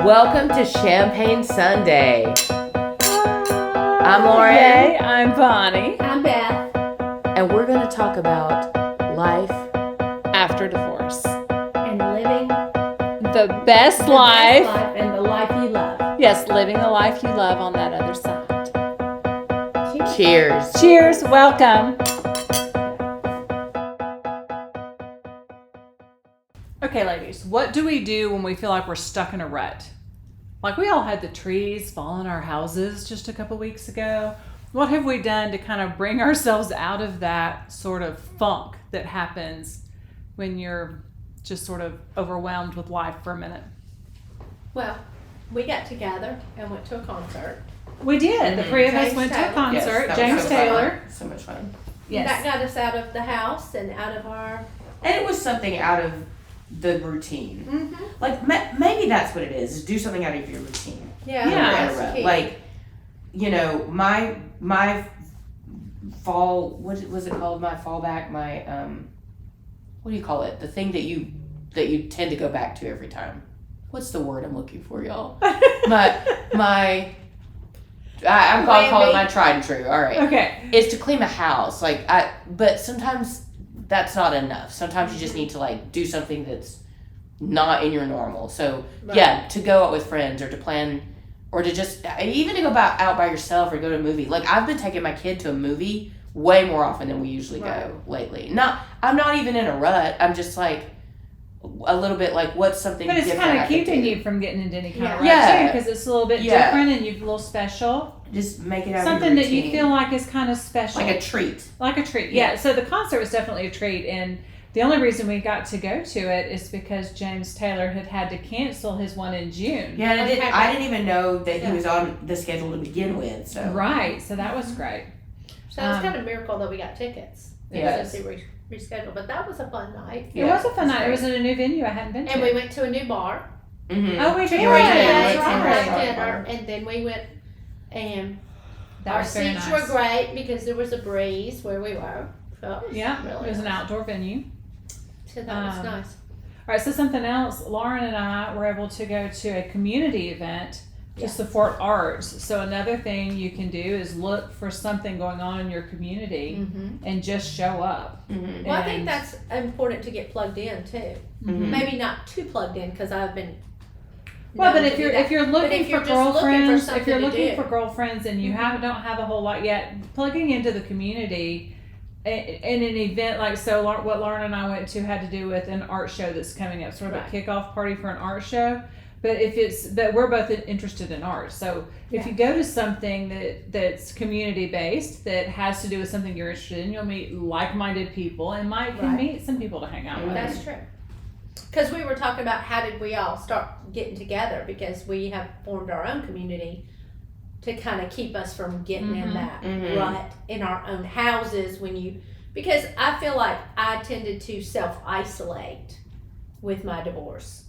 Welcome to Champagne Sunday. I'm Lauren. Hey, I'm Bonnie. I'm Beth. And we're going to talk about life After divorce. And living The best life. and the life you love. Yes, living the life you love on that other side. Cheers. Cheers. Welcome. Okay, ladies, what do we do when we feel like we're stuck in a rut? Like we all had the trees fall in our houses just a couple weeks ago. What have we done to kind of bring ourselves out of that sort of funk that happens when you're just sort of overwhelmed with life for a minute? Well, we got together and went to a concert. We did. The three of us James went to a Taylor. concert. Yes, that was James so Taylor. fun. So much fun. Yes. That got us out of the house and out of our... And it was something out of the routine. Mm-hmm. Like, maybe that's what it is do something out of your routine. Yeah, Yeah. that's key. Like, you know, my fall, what was it called? My fallback, my, what do you call it? The thing that you tend to go back to every time. What's the word I'm looking for, y'all? I'm gonna call it my tried and true. All right. Okay. Is to clean a house. But sometimes that's not enough. Sometimes you just need to like do something that's not in your normal. So Right. yeah, to go out with friends or to plan or to just even to go out by yourself or go to a movie. Like I've been taking my kid to a movie way more often than we usually go lately. I'm not even in a rut. I'm just like a little bit like what's something But it's different kind I of could keeping do? you from getting into any kind of rut Yeah. too, because it's a little bit Yeah. different and you're a little special. Just make it out Something of your that you routine. feel like is kind of special. like a treat. Like a treat. Yeah. Yeah. So the concert was definitely a treat, and the only reason we got to go to it is because James Taylor had to cancel his one in June. Yeah, and Okay. I didn't even know that Yeah. he was on the schedule to begin with. So Right. So that was great. So it was kind of a miracle that we got tickets. Yes. Since he rescheduled. But that was a fun night. It was a fun that's night. It was at a new venue I hadn't been to. And we went to a new bar. Mm-hmm. Oh, we To did. drink That's and right. have dinner. And then we went and That our was very seats nice. were great because there was a breeze where we were. So Yeah. really It was an nice. outdoor venue. So that was nice. All right, so something else, Lauren and I were able to go to a community event to Yes. support arts. So another thing you can do is look for something going on in your community Mm-hmm. and just show up. Mm-hmm. Well, I think And- that's important to get plugged in too. Mhm. Maybe not too plugged in because I've been. Well, but known if to you're do that. if you're looking if you're for just looking for girlfriends, if something you're to looking do. for girlfriends and you don't have a whole lot yet, plugging into the community in an event like what Lauren and I went to had to do with an art show that's coming up, sort of Right. a kickoff party for an art show. But but we're both interested in art, so if Yeah. you go to something that's community based that has to do with something you're interested in, you'll meet like-minded people and can Right. meet some people to hang out with. That's true. Because we were talking about how did we all start getting together because we have formed our own community to kind of keep us from getting in Mhm. that Mhm. rut in our own houses because I feel like I tended to self-isolate with my divorce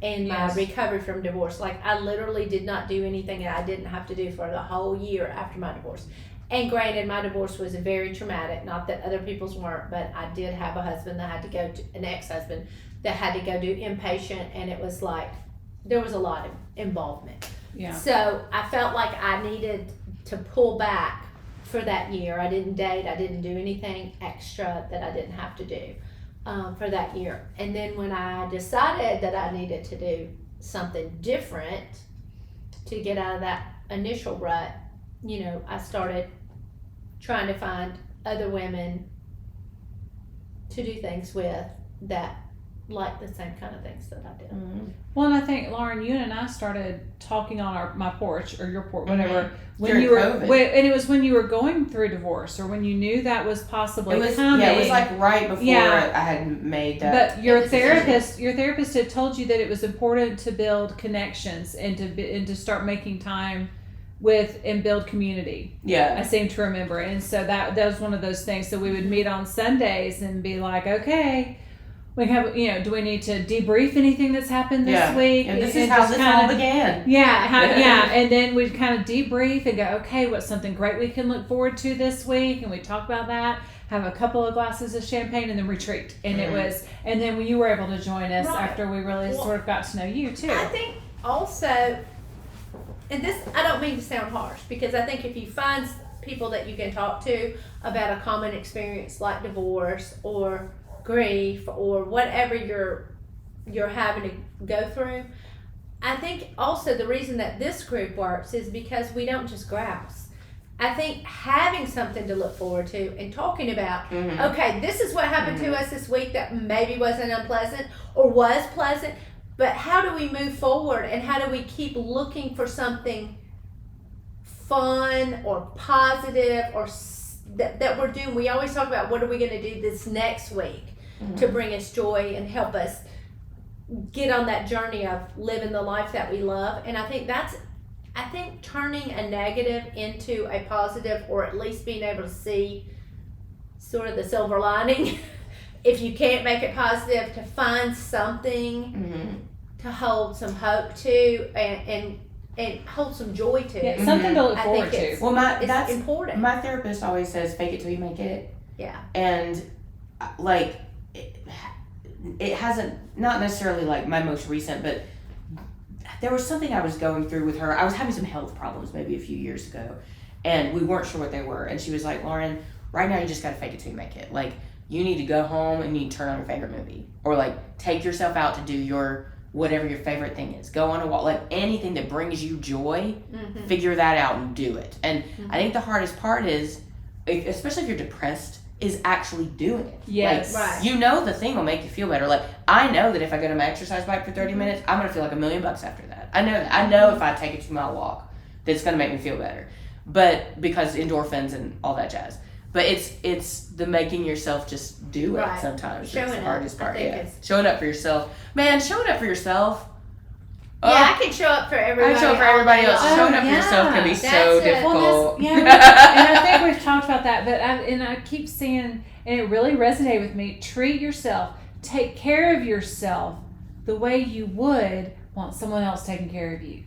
and my Yes. recovery from divorce. Like I literally did not do anything that I didn't have to do for the whole year after my divorce. And granted, my divorce was very traumatic. Not that other people's weren't, but I did have a husband that had to go to an ex-husband that had to go do inpatient, and it was like there was a lot of involvement. Yeah. So I felt like I needed to pull back for that year. I didn't date. I didn't do anything extra that I didn't have to do for that year. And then when I decided that I needed to do something different to get out of that initial rut, I started trying to find other women to do things with that like the same kind of things that I did. Mm-hmm. Well, and I think Lauren, you and I started talking on my porch or your porch, whatever, when During you were, COVID. and it was when you were going through divorce or when you knew that was possibly It was coming. it was like right before Yeah. I had made that. But your decision. therapist had told you that it was important to build connections and to start making time with and build community. I Yeah. seem to remember, and so that was one of those things. So we would meet on Sundays and be like, okay, We have, do we need to debrief anything that's happened this week? And this is how this all began. Yeah, and then we kind of debrief and go, okay, what's something great we can look forward to this week? And we talk about that, have a couple of glasses of champagne, and then retreat. And and then when you were able to join us after we really sort of got to know you too. I think also, and this, I don't mean to sound harsh, because I think if you find people that you can talk to about a common experience like divorce or grief or whatever you're having to go through, I think also the reason that this group works is because we don't just grouse. I think having something to look forward to and talking about, okay, this is what happened to us this week that maybe wasn't unpleasant or was pleasant, but how do we move forward and how do we keep looking for something fun or positive or that we're doing. We always talk about what are we going to do this next week to bring us joy and help us get on that journey of living the life that we love. And I think turning a negative into a positive, or at least being able to see sort of the silver lining, if you can't make it positive, to find something to hold some hope to and hold some joy to. Yeah, something to look forward to. Well, that's important. My therapist always says, fake it till you make it. Yeah. And like, it hasn't, not necessarily like my most recent, but there was something I was going through with her. I was having some health problems maybe a few years ago, and we weren't sure what they were. And she was like, Lauren, right now you just gotta fake it till you make it. Like, you need to go home and you need to turn on your favorite movie, or like take yourself out to do your whatever your favorite thing is. Go on a walk, like anything that brings you joy, figure that out and do it. And I think the hardest part is, especially if you're depressed, is actually doing it. Yes. Like, Right. you know the thing will make you feel better. Like, I know that if I go to my exercise bike for 30 minutes, I'm gonna feel like $1 million after that. I know that. I know if I take a 2-mile walk, that it's gonna make me feel better. But because endorphins and all that jazz. But it's the making yourself just do it sometimes. Showing it's the hardest up, part. I think Yeah. it's- Showing up for yourself. Man, showing up for yourself. Yeah, I can show up for everybody. I show up for everybody else. Oh, Showing up for yeah. yourself can be That's so it. difficult. Well, and I think we've talked about that, but I keep seeing, and it really resonated with me, treat yourself, take care of yourself the way you would want someone else taking care of you.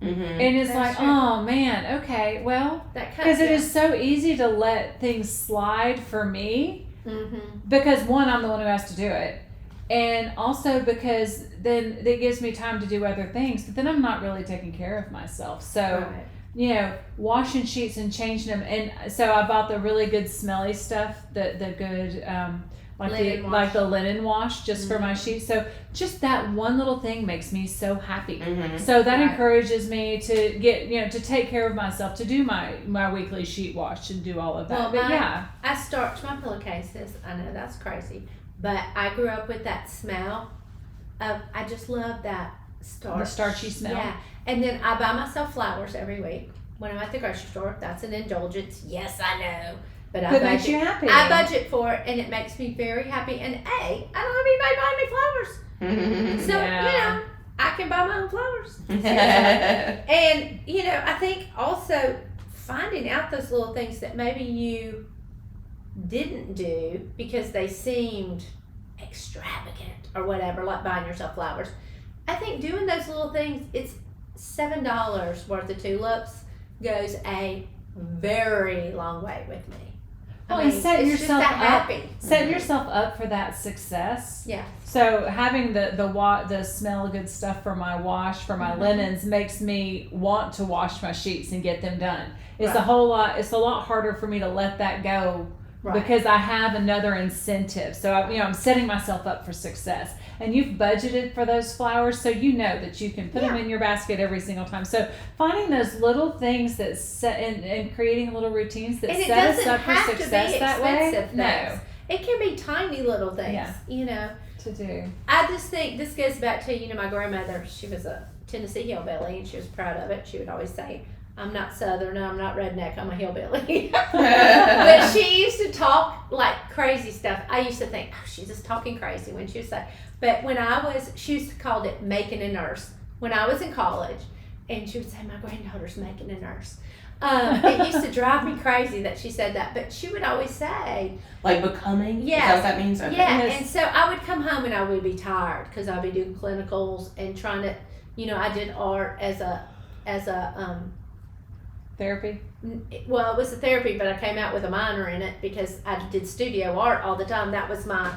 And it's That's like, true. oh man, okay, well, because it is so easy to let things slide for me, because one, I'm the one who has to do it, and also because then it gives me time to do other things, but then I'm not really taking care of myself. So washing sheets and changing them, and so I bought the really good smelly stuff, the good like the linen wash just for my sheets. So just that one little thing makes me so happy. So that encourages me to get to take care of myself, to do my weekly sheet wash and do all of that. Well, I starch my pillowcases. I know that's crazy, but I grew up with that smell of, I just love that starch. The starchy smell. Yeah. And then I buy myself flowers every week when I'm at the grocery store. That's an indulgence. Yes, I know. But I makes you happy. I budget for it, and it makes me very happy. And I don't have anybody buying me flowers. So, I can buy my own flowers. And, I think also finding out those little things that maybe you didn't do because they seemed extravagant or whatever, like buying yourself flowers. I think doing those little things, it's $7 worth of tulips goes a very long way with me. And setting yourself happy. Setting yourself up for that success. Yeah. So having the smell of good stuff for my wash, for my linens, makes me want to wash my sheets and get them done. It's a lot harder for me to let that go because I have another incentive. So I'm setting myself up for success. And you've budgeted for those flowers, so you know that you can put them in your basket every single time. So finding those little things that set and creating little routines that set us up for success that way. No, it can be tiny little things. To do. I just think this goes back to my grandmother. She was a Tennessee hillbilly, and she was proud of it. She would always say, "I'm not Southern, I'm not redneck, I'm a hillbilly." But she used to talk like crazy stuff. I used to think, oh, she's just talking crazy when she would say. But she used to call it making a nurse. When I was in college, and she would say, my granddaughter's making a nurse. It used to drive me crazy that she said that, but she would always say, Like becoming? Yeah. Is that what that means? Okay. yeah. Yes. And so I would come home and I would be tired because I'd be doing clinicals and trying to, I did art as a Therapy. well, it was a therapy, but I came out with a minor in it because I did studio art all the time. That was my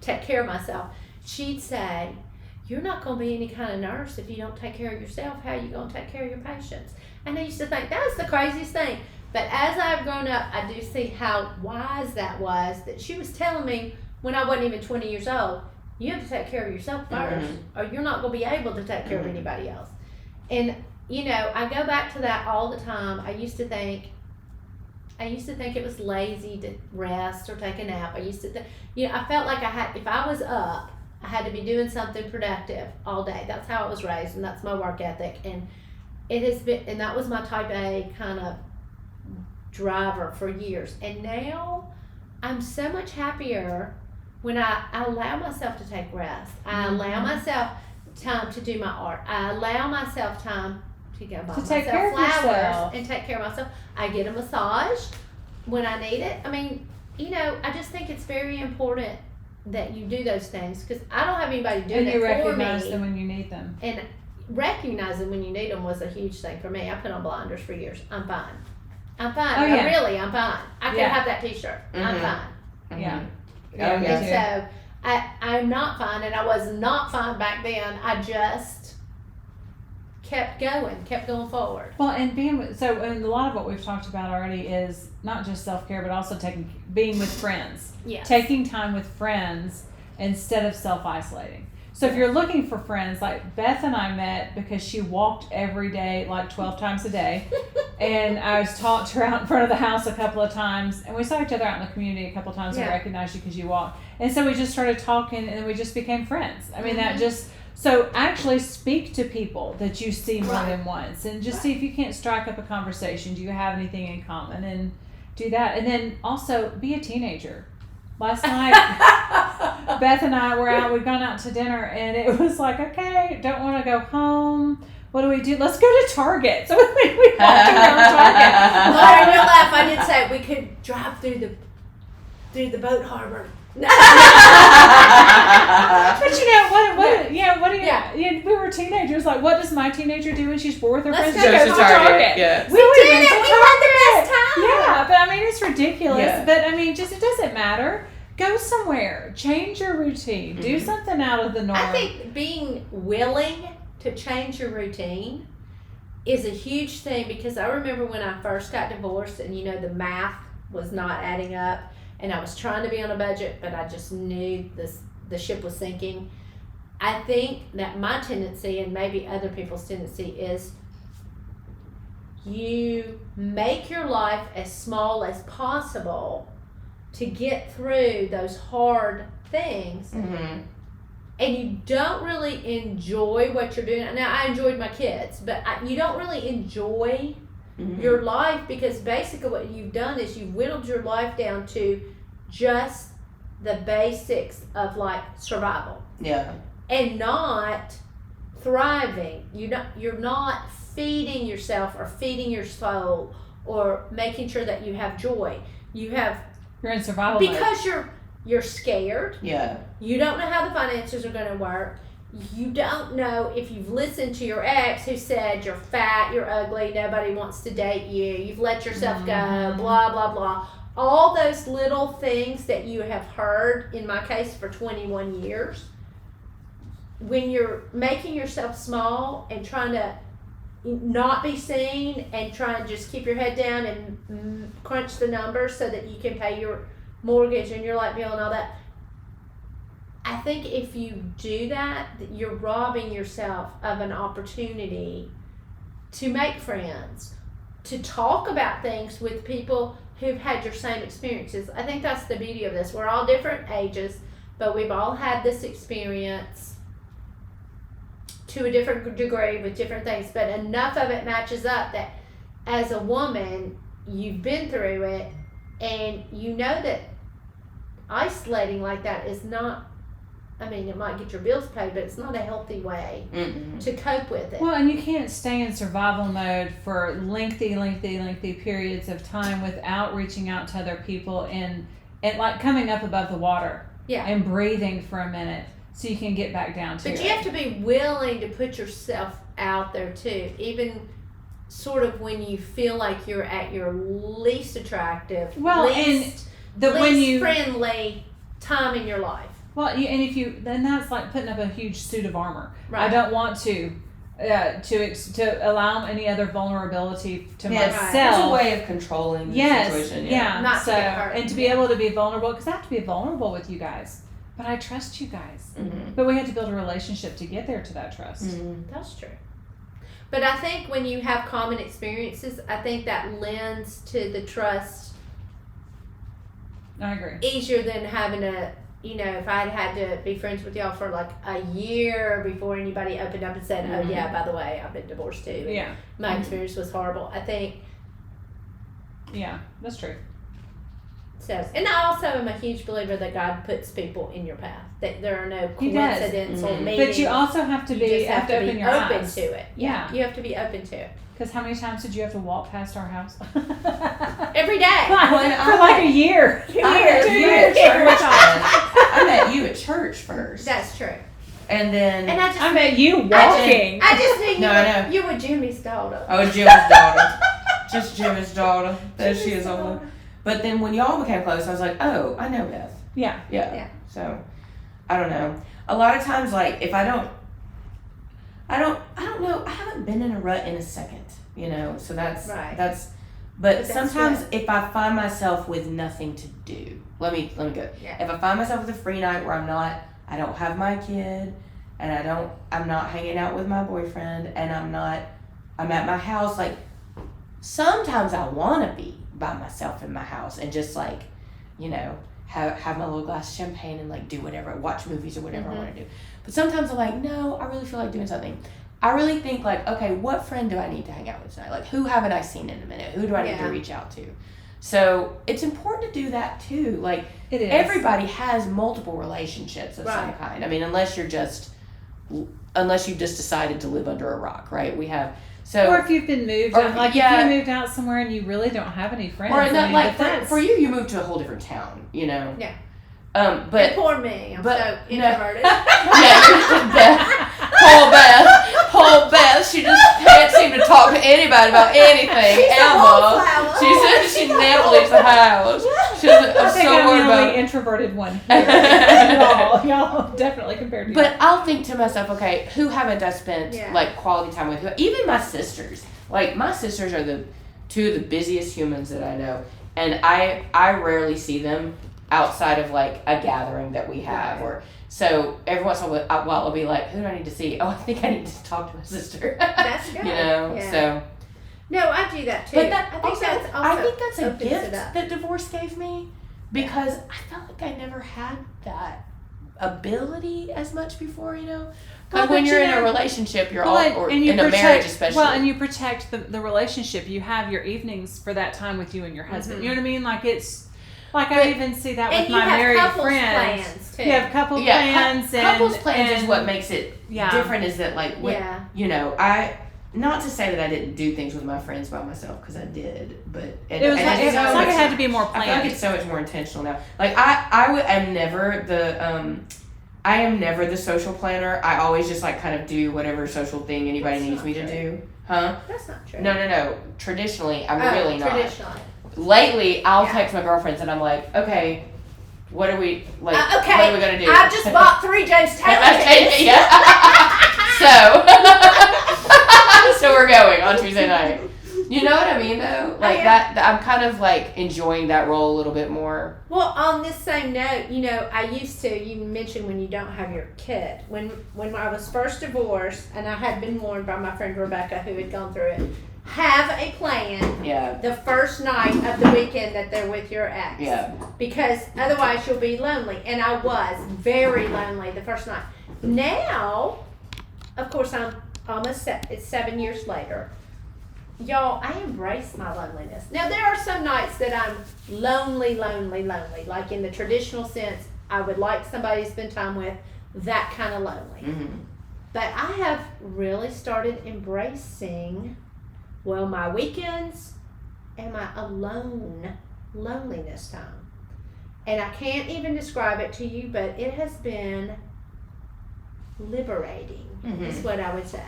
take care of myself. She'd say, "You're not going to be any kind of nurse if you don't take care of yourself. How are you going to take care of your patients?" And I used to think that was the craziest thing. But as I've grown up, I do see how wise that was, that she was telling me when I wasn't even 20 years old, you have to take care of yourself first, or you're not going to be able to take care of anybody else. And, I go back to that all the time. I used to think it was lazy to rest or take a nap. I used to think, I felt like if I was up, I had to be doing something productive all day. That's how I was raised, and that's my work ethic. And it has been, and that was my type A kind of driver for years. And now I'm so much happier when I allow myself to take rest. I allow myself time to do my art. I allow myself time to go buy To take myself care of flowers yourself. and take care of myself. I get a massage when I need it. I mean, I just think it's very important that you do those things because I don't have anybody doing And it you for recognize me. them when you need them. And recognizing when you need them was a huge thing for me. I put on blinders for years. I'm fine. I'm fine. Oh, yeah. Really, I'm fine. I can Yeah. have that T-shirt. I'm fine. Yeah. Yeah, me me And too. so I'm not fine, and I was not fine back then. I just kept going forward. Well, and and a lot of what we've talked about already is not just self-care, but also being with friends. Yes. Taking time with friends instead of self-isolating. So if you're looking for friends, like Beth and I met because she walked every day, like 12 times a day. And I was talked to her out in front of the house a couple of times. And we saw each other out in the community a couple of times. Yeah. I recognized you because you walked. And so we just started talking and we just became friends. I mean, Mm-hmm. so actually speak to people that you see more Right. than once. And just see if you can't strike up a conversation. Do you have anything in common? And do that. And then also be a teenager. Last night, Beth and I were out. We'd gone out to dinner, and it was like, okay, don't want to go home. What do we do? Let's go to Target. So we walked around Target. Laura, in real life, I did say we could drive through the boat harbor. But what do you? Yeah. We were teenagers. Like, what does my teenager do when she's bored with her Let's friends? go She to goes Target, yes. We went did to it. We had the best time. Yeah, but I mean, it's ridiculous. Yeah. But I mean, it doesn't matter. Go somewhere. Change your routine. Do something out of the norm. I think being willing to change your routine is a huge thing because I remember when I first got divorced and the math was not adding up and I was trying to be on a budget, but I just knew the ship was sinking. I think that my tendency and maybe other people's tendency is you make your life as small as possible to get through those hard things. Mm-hmm. And you don't really enjoy what you're doing. Now, I enjoyed my kids, but you don't really enjoy your life because basically what you've done is you've whittled your life down to just the basics of like survival. Yeah. And not thriving. You're not feeding yourself or feeding your soul or making sure that you have joy. You're in survival mode. Because you're scared. Yeah. You don't know how the finances are going to work. You don't know if you've listened to your ex who said you're fat, you're ugly, nobody wants to date you, you've let yourself go, blah, blah, blah. All those little things that you have heard, in my case, for 21 years. When you're making yourself small and trying to not be seen and trying to just keep your head down and crunch the numbers so that you can pay your mortgage and your light bill and all that. I think if you do that, you're robbing yourself of an opportunity to make friends, to talk about things with people who've had your same experiences. I think that's the beauty of this. We're all different ages, but we've all had this experience to a different degree with different things, but enough of it matches up that as a woman, you've been through it and you know that isolating like that is not I mean, it might get your bills paid, but it's not a healthy way Mm-mm. to cope with it. Well, and you can't stay in survival mode for lengthy periods of time without reaching out to other people and like coming up above the water. Yeah. And breathing for a minute so you can get back down to it. But you have to be willing to put yourself out there too, even sort of when you feel like you're at your least attractive, least friendly time in your life. Well, then that's like putting up a huge suit of armor. Right. I don't want to allow any other vulnerability to myself. It's a way of controlling the situation. Yeah. Not to get hurt. And to be able to be vulnerable, because I have to be vulnerable with you guys. But I trust you guys. Mm-hmm. But we have to build a relationship to get there to that trust. Mm-hmm. That's true. But I think when you have common experiences, I think that lends to the trust I agree. easier than having a, if I'd had to be friends with y'all for like a year before anybody opened up and said, Mm-hmm. oh yeah, by the way, I've been divorced too. And Yeah. my experience was horrible. I think Yeah, that's true. so. And I also am a huge believer that God puts people in your path. That there are no He does. coincidental Mhm. meetings. But you also have to You just have to open be your open eyes. to it. Yeah. You have to be open to it. Because how many times did you have to walk past our house? Every day. For like a year. I met 2 you years. at church. I met you at church first. That's true. And then And I met you walking. I just knew No, I know. you were Jimmy's daughter. I was Jim's daughter. Just Jim's daughter. There she is over. But then when y'all became close, I was like, oh, I know Beth. Yeah. Yeah. So, I don't know. A lot of times, like, if I don't know. I haven't been in a rut in a second, so that's, Right. but that's sometimes good. if I find myself with nothing to do, let me go. Yeah. If I find myself with a free night where I don't have my kid, and I'm not hanging out with my boyfriend, and I'm at my house, like, sometimes I want to be by myself in my house and just like, have my little glass of champagne and like do whatever, watch movies or whatever I want to do. But sometimes I'm like, no, I really feel like doing something. I really think like, okay, what friend do I need to hang out with tonight? Like, who haven't I seen in a minute? Who do I need to reach out to? So it's important to do that too. Like, It is. everybody has multiple relationships of some Right. kind. I mean, unless you've just decided to live under a rock, right? We have Or if you've been moved, Or- out, like yeah. if you moved out somewhere and you really don't have any friends. or I not, mean, like but that's- for you moved to a whole different town, Yeah. But And poor me. I'm but- so no. introverted. Poor Beth, she just can't seem to talk to anybody about anything She's a ever. wallflower. She says she never leaves the house. I'm I think so I'm worried the about only introverted one here. y'all definitely compared to But I'll think to myself, okay, who haven't I spent Yeah. like quality time with? Even my sisters. Like, my sisters are the two of the busiest humans that I know, and I rarely see them outside of like a gathering that we have, or so every once in a while I'll be like, who do I need to see? Oh, I think I need to talk to my sister. That's good. Yeah. So. No, I do that too. But that I think also, that's I think that's a opens it gift up. that divorce gave me, because I felt like I never had that ability as much before, Well, Because when but you're you in a know- relationship, you're Well, all, or and you in a protect, marriage especially. Well, and you protect the relationship. You have your evenings for that time with you and your husband. Mhm. You know what I mean? Like it's like But- I even see that And with you my have married couples friends. plans too. You have couple yeah, plans and couples plans is and- what makes it Yeah. different. Is that like, when, Yeah. I, not to say that I didn't do things with my friends by myself, because I did, but It was like, it's it so much- had to be more I feel like planned. it's so much more intentional now. Like I'm never the social planner. I always just like kind of do whatever social thing anybody That's needs not me to true. do. Huh? That's not true. No. Traditionally, I'm Oh, really not. Traditionally. Lately, I'll Yeah. text my girlfriends and I'm like, okay, what are we like? Okay, What are we gonna do? I just bought 3 James Taylor tickets. So we're going on Tuesday night. You know what I mean, though? Like yeah. that. I'm kind of like enjoying that role a little bit more. Well, on this same note, I used to, you mentioned when you don't have your kid. When I was first divorced, and I had been warned by my friend Rebecca, who had gone through it, have a plan Yeah. the first night of the weekend that they're with your ex. Yeah. Because otherwise you'll be lonely. And I was very lonely the first night. Now, of course, I'm almost, it's 7 years later. Y'all, I embrace my loneliness. Now, there are some nights that I'm lonely. Like in the traditional sense, I would like somebody to spend time with. that kind of lonely. Mm-hmm. But I have really started embracing, my weekends and my loneliness time. And I can't even describe it to you, but it has been liberating, is what I would say.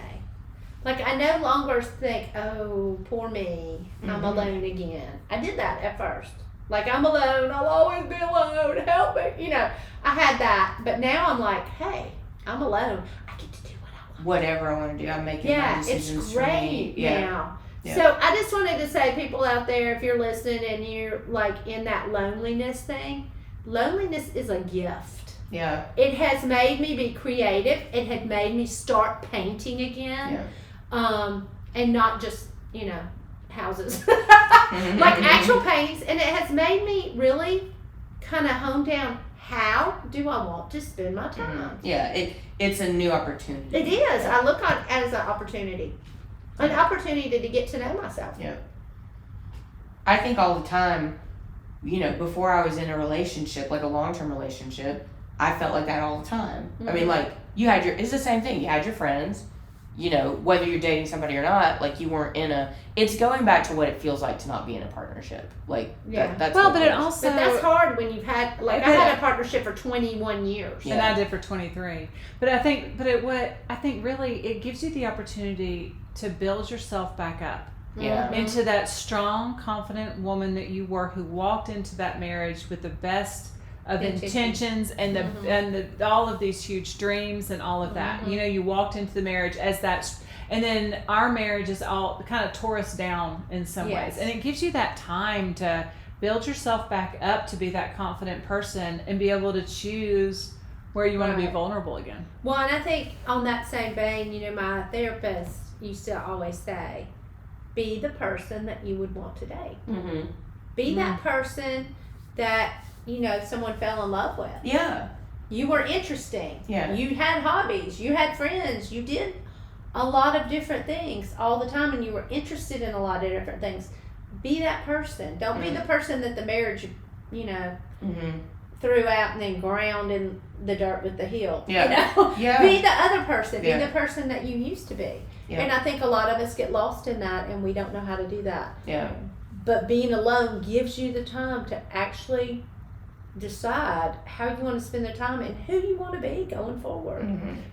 Like, I no longer think, oh, poor me, I'm alone again. I did that at first. Like, I'm alone, I'll always be alone, help me. I had that. But now I'm like, hey, I'm alone. I get to do what I want. Whatever I want to do, I'm making my decisions it's for great me. now. Yeah. So I just wanted to say, people out there, if you're listening and you're like in that loneliness thing, loneliness is a gift. Yeah. It has made me be creative. It had made me start painting again. Yeah. And not just, houses. Like actual paintings. And it has made me really kind of hone down, how do I want to spend my time? Yeah, it's a new opportunity. It is. I look on it as an opportunity. An opportunity to get to know myself. Yeah. I think all the time, before I was in a relationship, like a long-term relationship, I felt like that all the time. I mean, like, it's the same thing. You had your friends, whether you're dating somebody or not, like, you weren't it's going back to what it feels like to not be in a partnership. Like, that's well, but it But also, that's hard when you've had, I had a partnership for 21 years. and I did for 23. But I think really it gives you the opportunity to build yourself back up. Yeah. Into that strong, confident woman that you were, who walked into that marriage with the best of intentions and all of these huge dreams and all of that. You walked into the marriage as that, and then our marriage is all kind of tore us down in some ways, and it gives you that time to build yourself back up to be that confident person and be able to choose where you want to be vulnerable again. Well, and I think on that same vein, my therapist used to always say, be the person that you would want to date. Be that person that someone fell in love with. Yeah. You were interesting. Yeah. You had hobbies. You had friends. You did a lot of different things all the time, and you were interested in a lot of different things. Be that person. Don't be the person that the marriage, threw out and then ground in the dirt with the heel. Yeah. Yeah. Be the other person. Be the person that you used to be. Yeah. And I think a lot of us get lost in that, and we don't know how to do that. Yeah. But being alone gives you the time to actually decide how you want to spend the time and who you want to be going forward.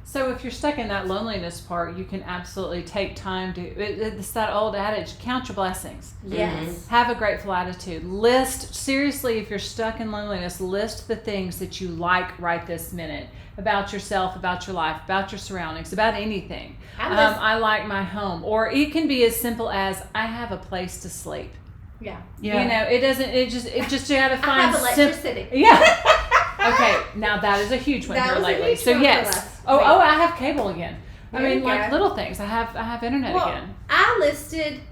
So if you're stuck in that loneliness part, you can absolutely take time to, it's that old adage, count your blessings. Yes. Have a grateful attitude. Seriously, if you're stuck in loneliness, list the things that you like right this minute about yourself, about your life, about your surroundings, about anything. I like my home. Or it can be as simple as, I have a place to sleep. Yeah. It just you gotta find I have electricity. Okay, now that is a huge one here lately. So yes. I have cable again. Little things. I have internet again. I listed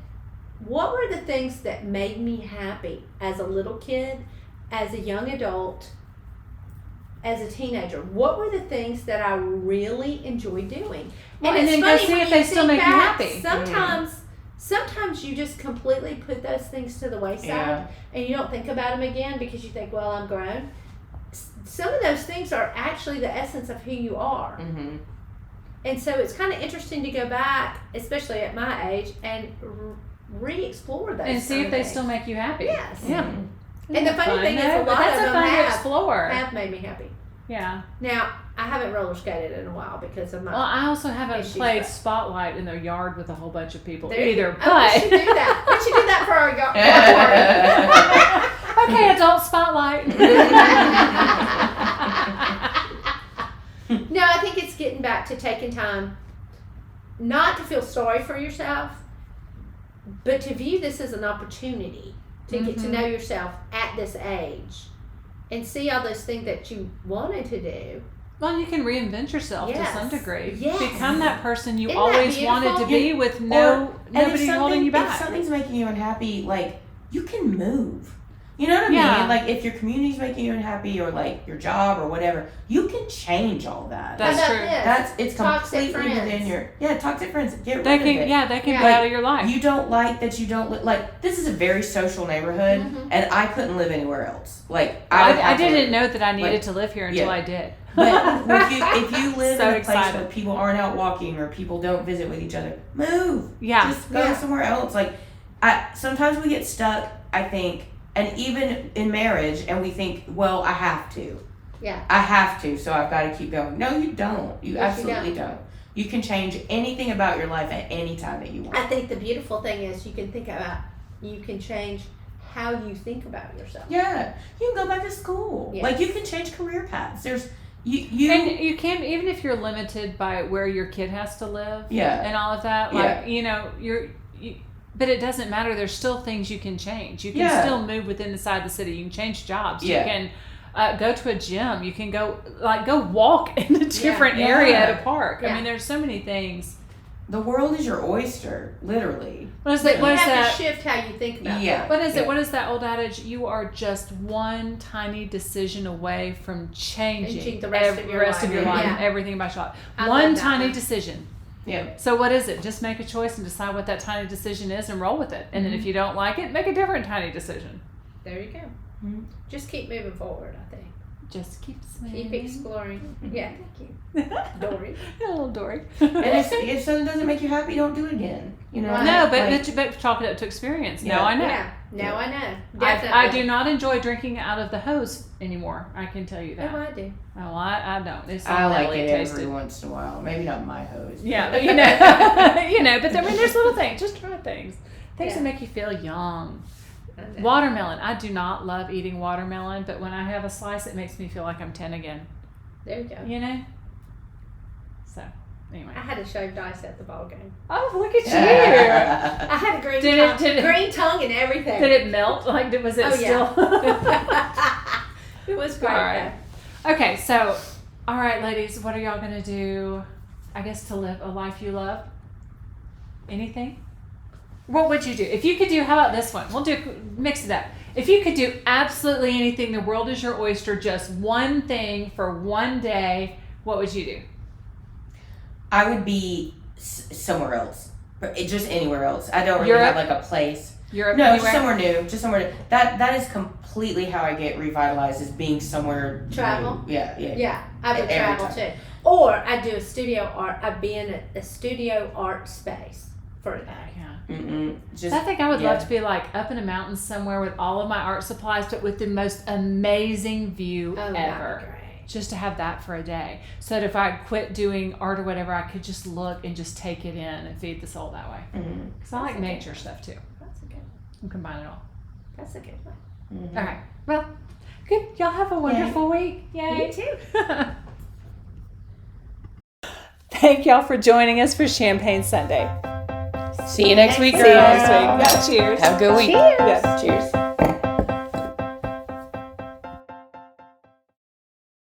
what were the things that made me happy as a little kid, as a young adult, as a teenager. What were the things that I really enjoyed doing? And then go see if they still make you happy. Sometimes you just completely put those things to the wayside and you don't think about them again because you think, well, I'm grown. Some of those things are actually the essence of who you are. And so it's kind of interesting to go back, especially at my age, and re-explore those and see if they still make you happy. Yes. Yeah. And the funny thing is, a lot of them have made me happy. Yeah. Now, I haven't roller skated in a while because of my. Well, I also haven't played Spotlight in the yard with a whole bunch of people either. Oh, we should do that. We should do that for our yard. Okay, adult Spotlight. No, I think it's getting back to taking time, not to feel sorry for yourself, but to view this as an opportunity to get to know yourself at this age and see all those things that you wanted to do. Well, you can reinvent yourself to some degree. Yes. Become that person you Isn't always that wanted to be with nobody holding you back. If something's making you unhappy, like, you can move. You know what I Yeah. mean? Like, if your community's making you unhappy, or like your job or whatever, you can change all that. That's How about true. this? It's Toxic completely within friends. your toxic friends. Get rid They of can, it. yeah, they can Yeah. be out of your life. You don't like that you don't like. This is a very social neighborhood, Mhm. and I couldn't live anywhere else. Like I didn't know that I needed like, to live here until yeah. I did. But if you live So in a place excited. where people aren't out walking or people don't visit with each other, move. Yeah. Just go Yeah. somewhere else. Like, sometimes we get stuck, I think, and even in marriage, and we think, well, I have to. Yeah. I have to, so I've got to keep going. No, you don't. You Yes, you absolutely don't. You can change anything about your life at any time that you want. I think the beautiful thing is you can change how you think about yourself. Yeah, you can go back to school. Yes. Like, you can change career paths. There's you. And you can, even if you're limited by where your kid has to live, Yeah. and all of that, Yeah. like, but it doesn't matter. There's still things you can change. You can Yeah. still move within the side of the city. You can change jobs. Yeah. You can go to a gym. You can go walk in a different Yeah. area at a park. I Yeah. mean, there's so many things. The world is your oyster, literally. What is But that? What you is have that? to shift how you think about Yeah. it. What is Yeah. it? What is that old adage? You are just one tiny decision away from changing Changing the rest of your life. life, Yeah. everything about your life. I One love that tiny one. decision. Yeah. So what is it? Just make a choice and decide what that tiny decision is and roll with it. And then if you don't like it, make a different tiny decision. There you go. Mhm. Just keep moving forward, I think. Just keep swimming. Keep exploring. Yeah, thank you. Dory. A little Dory. And if something doesn't make you happy, don't do it again. You know. Right. No, but, Like, but chalk it up to experience. Yeah. No, I know. Yeah, now I know. I Definitely. do not enjoy drinking out of the hose anymore. I can tell you that. Oh, I do. Oh, I don't. It's so I like melly it tasted. every once in a while. Maybe not my hose. but- Yeah, but I mean, there's little things. Just try things Yeah. that make you feel young. I know. Watermelon. I do not love eating watermelon, but when I have a slice, it makes me feel like I'm 10 again. There you go. You know. So anyway. I had a shaved ice at the ball game. Oh, look at you! I had a green Did tongue, it- green tongue and everything. Did it melt? Like, was it Oh, still? yeah. It was great. All right. Okay, so, all right, ladies, what are y'all gonna do? I guess to live a life you love. Anything? What would you do if you could do? How about this one? We'll mix it up. If you could do absolutely anything, the world is your oyster. Just one thing for one day. What would you do? I would be somewhere else, just anywhere else. I don't really Europe? have like a place. Europe? No, anywhere? just somewhere new. Just somewhere new. That is completely how I get revitalized, is being somewhere Travel? new. Yeah. Yeah, I would Every travel time. too. Or I'd do a studio art. I'd be in a studio art space for a day. Yeah. Just I think I would yeah. love to be like up in a mountain somewhere with all of my art supplies, but with the most amazing view Oh, that'd ever. be great. Just to have that for a day, so that if I quit doing art or whatever, I could just look and just take it in and feed the soul that way. Mhm. Because I like That's okay. nature stuff too. That's a good one. And combine it all. That's a good one. Mhm. All right. Well, good. Y'all have a wonderful week. Yay. You too. Thank y'all for joining us for Champagne Sunday. See you next week, See girls. you next week. Yeah, cheers. Have a good week. Cheers. Yeah. Cheers.